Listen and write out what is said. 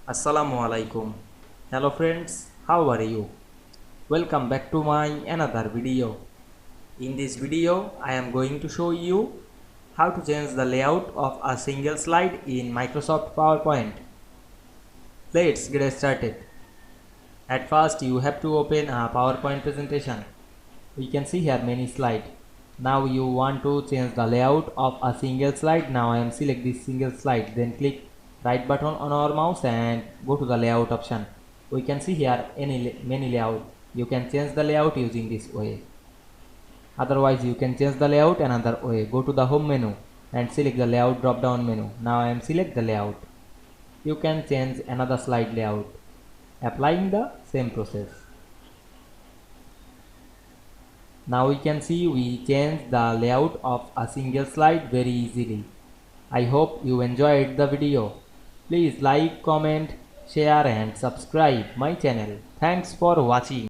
Assalamu Walaikum. Hello friends, how are you? Welcome back to my another video. In this video, I am going to show you how to change the layout of a single slide in Microsoft PowerPoint. Let's get started. At first, you have to open a PowerPoint presentation. We can see here many slides. Now you want to change the layout of a single slide. Now I am select this single slide, then click right button on our mouse and go to the layout option. We can see here many layout. You can change the layout using this way. Otherwise you can change the layout another way. Go to the home menu and select the layout drop down menu. Now I am select the layout. You can change another slide layout, applying the same process. Now we can see we change the layout of a single slide very easily. I hope you enjoyed the video. Please like, comment, share and subscribe my channel. Thanks for watching.